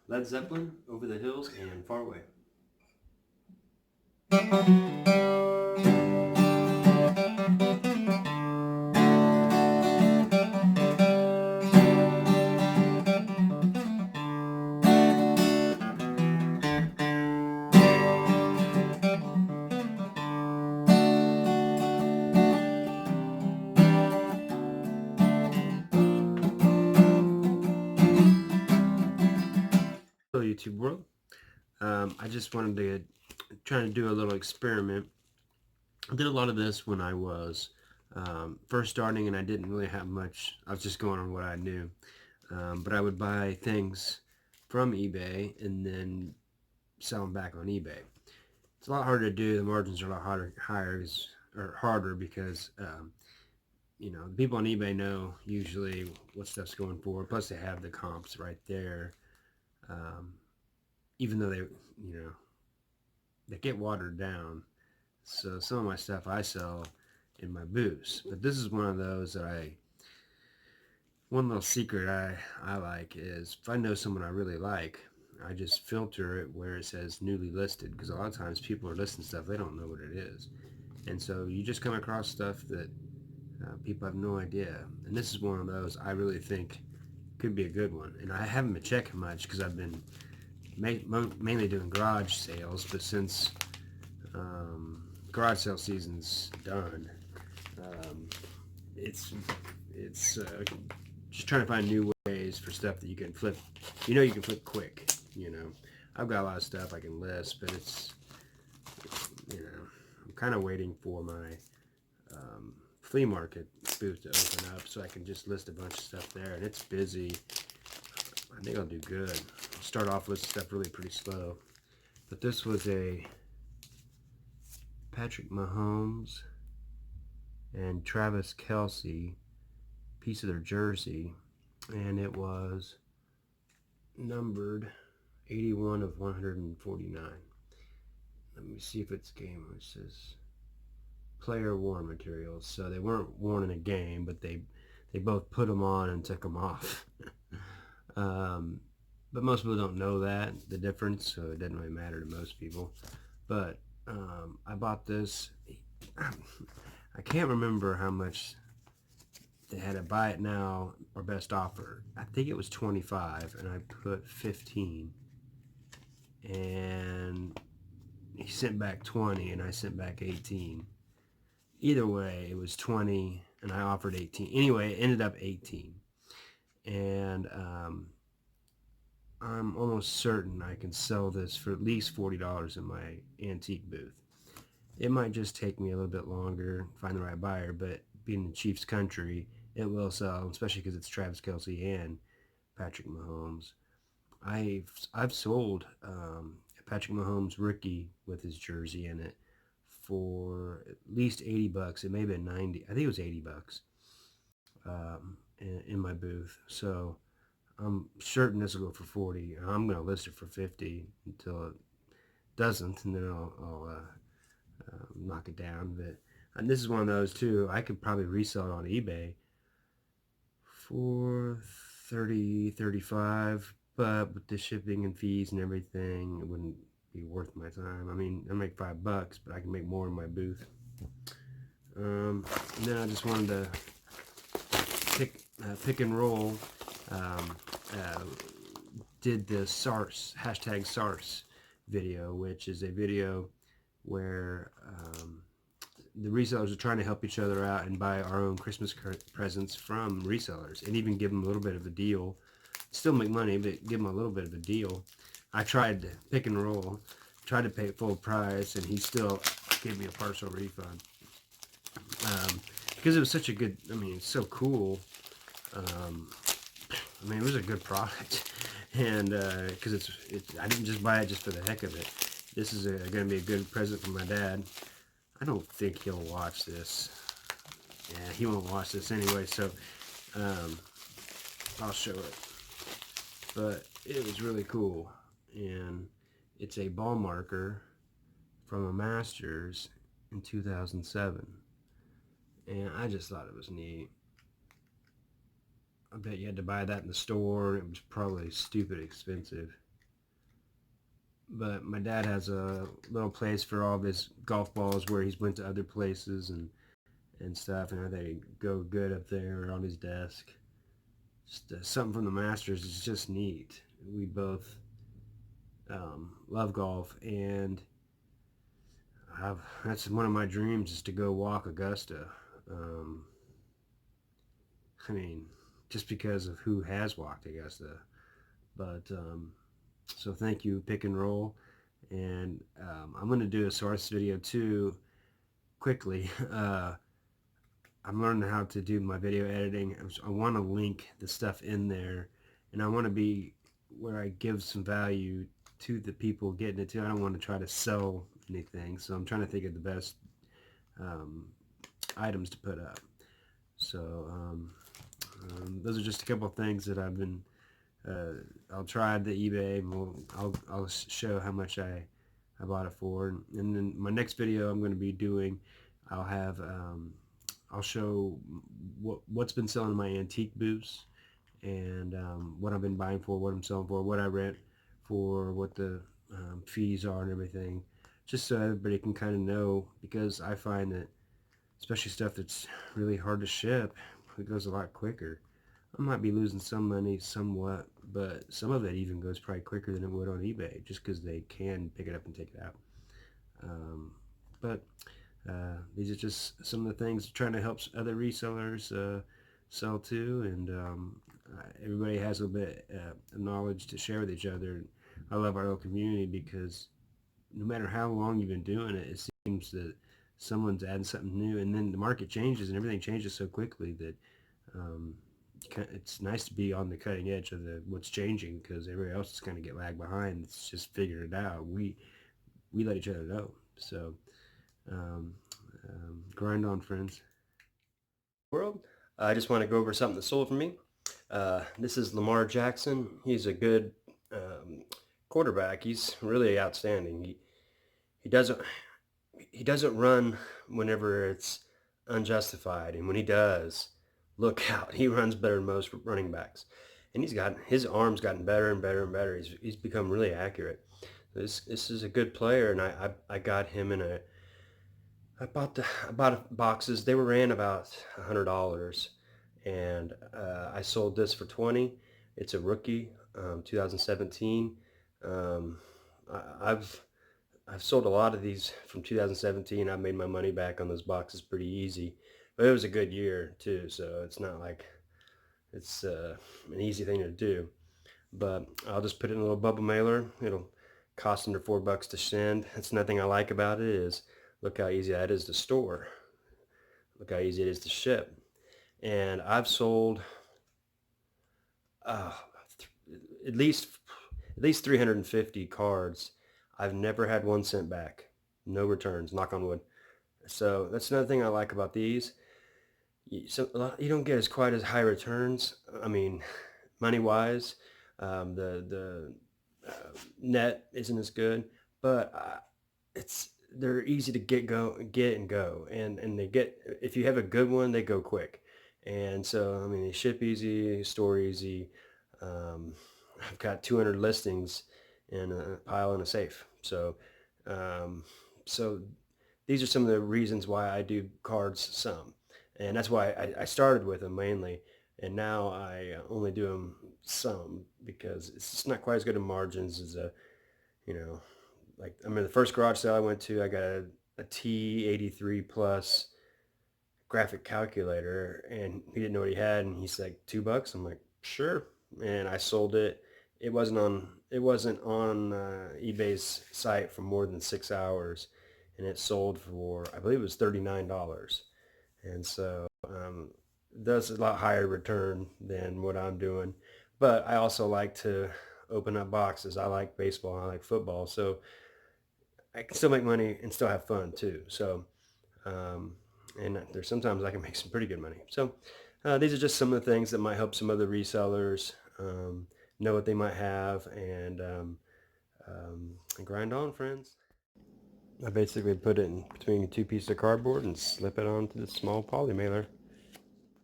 Led Zeppelin, Over the Hills, and Far Away. Hello, YouTube world. I just wanted to try to do a little experiment. I did a lot of this when I was first starting, and I didn't really have much. I was just going on what I knew. But I would buy things from eBay and then sell them back on eBay. It's a lot harder to do. The margins are a lot harder because the people on eBay know usually what stuff's going for. Plus, they have the comps right there. Um, Even though they get watered down. So some of my stuff I sell in my booths, but this is one of those that one little secret I like is if I know someone I really like, I just filter it where it says newly listed, because a lot of times people are listing stuff they don't know what it is, and so you just come across stuff that people have no idea. And this is one of those I really think could be a good one. And I haven't been checking much because I've been mainly doing garage sales, but since garage sale season's done, um, it's just trying to find new ways for stuff that you can flip. You can flip quick. I've got a lot of stuff I can list, but I'm kind of waiting for my flea market booth to open up so I can just list a bunch of stuff there, and it's busy. I think I'll do good. I'll start off with stuff really pretty slow, but this was a Patrick Mahomes and Travis Kelce piece of their jersey, and it was numbered 81 of 149. Let me see if it's game. It says player worn materials, so they weren't worn in a game, but they both put them on and took them off. But most people don't know the difference, so it doesn't really matter to most people. But I bought this. I can't remember how much they had to buy it now or best offer. I think it was 25, and I put 15. And he sent back 20, and I sent back 18. Either way, it was 20, and I offered 18. Anyway, it ended up 18. And I'm almost certain I can sell this for at least $40 in my antique booth. It might just take me a little bit longer to find the right buyer, but being in Chiefs country, it will sell, especially because it's Travis Kelce and Patrick Mahomes. I've sold a Patrick Mahomes rookie with his jersey in it for at least $80. It may have been 90. I think it was $80 in my booth. So I'm certain this will go for 40. I'm going to list it for 50 until it doesn't, and then I'll knock it down. And this is one of those too. I could probably resell it on eBay for 30, 35, but with the shipping and fees and everything, it wouldn't be worth my time. I mean, I make $5, but I can make more in my booth. And then I just wanted to pick and roll. Did the SARTHS #SARTHS video, which is a video where the resellers are trying to help each other out and buy our own Christmas presents from resellers, and even give them a little bit of a deal. Still make money, but give them a little bit of a deal. I tried to pick and roll, tried to pay full price, and he still gave me a partial refund. Because it was such a good, it's so cool. It was a good product. And because I didn't just buy it just for the heck of it. This is going to be a good present for my dad. I don't think he'll watch this. Yeah, he won't watch this anyway, so I'll show it. But it was really cool. And it's a ball marker from a Masters in 2007. And I just thought it was neat. I bet you had to buy that in the store. It was probably stupid expensive. But my dad has a little place for all of his golf balls where he's went to other places and stuff, and how they go good up there on his desk. Just something from the Masters is just neat. We both love golf, and that's one of my dreams is to go walk Augusta. Um, I mean, just because of who has walked Augusta. But so thank you, Pick and Roll, and I'm going to do a SARTHS video too quickly. I'm learning how to do my video editing. I want to link the stuff in there, and I want to be where I give some value to the people getting it too. I don't want to try to sell anything, so I'm trying to think of the best um, items to put up. So those are just a couple of things that I've been. I'll try the eBay. And I'll show how much I bought it for, and then my next video I'm going to be doing. I'll have I'll show what's been selling in my antique booths, and what I've been buying for, what I'm selling for, what I rent for, what the fees are and everything, just so everybody can kind of know, because I find that especially stuff that's really hard to ship, it goes a lot quicker. I might be losing some money somewhat, but some of it even goes probably quicker than it would on eBay, just because they can pick it up and take it out. But these are just some of the things trying to help other resellers sell too, and everybody has a bit of knowledge to share with each other. I love our little community because no matter how long you've been doing it, it seems that someone's adding something new, and then the market changes and everything changes so quickly that um, it's nice to be on the cutting edge of what's changing, because everybody else is kind of get lagged behind. It's just figuring it out. We let each other know. So um, grind on, friends. World. I just want to go over something that sold for me. This is Lamar Jackson. He's a good quarterback. He's really outstanding. He doesn't he doesn't run whenever it's unjustified, and when he does, look out. He runs better than most running backs, and his arm's gotten better and better and better. He's become really accurate. This is a good player, and I got him in a I bought boxes. They were ran about $100, and I sold this for 20. It's a rookie, 2017. Um, I've sold a lot of these from 2017. I made my money back on those boxes pretty easy, but it was a good year too. So it's not like it's an easy thing to do. But I'll just put it in a little bubble mailer. It'll cost under $4 to send. That's nothing I like about it is look how easy that is to store. Look how easy it is to ship. And I've sold uh, at least 350 cards. I've never had 1 cent back. No returns, knock on wood. So that's another thing I like about these. You don't get as quite as high returns. I mean, money wise, the net isn't as good, but they're easy to get and go, and they get, if you have a good one, they go quick, and so I mean they ship easy, store easy. Um, I've got 200 listings in a pile in a safe, so um, so these are some of the reasons why I do cards some, and that's why I started with them mainly, and now I only do them some because it's just not quite as good in margins as you know, like I mean the first garage sale I went to, I got a T83 plus graphic calculator, and he didn't know what he had, and he's like $2. I'm like, sure, and I sold it. It wasn't on eBay's site for more than 6 hours, and it sold for, I believe it was $39. And so that's a lot higher return than what I'm doing. But I also like to open up boxes. I like baseball, I like football, so I can still make money and still have fun too. So um, and there's sometimes I can make some pretty good money. So these are just some of the things that might help some other resellers know what they might have, and grind on, friends. I basically put it in between 2 pieces of cardboard and slip it onto the small poly mailer.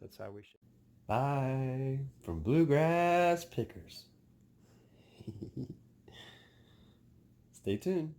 That's how we should. Bye from Bluegrass Pickers. Stay tuned.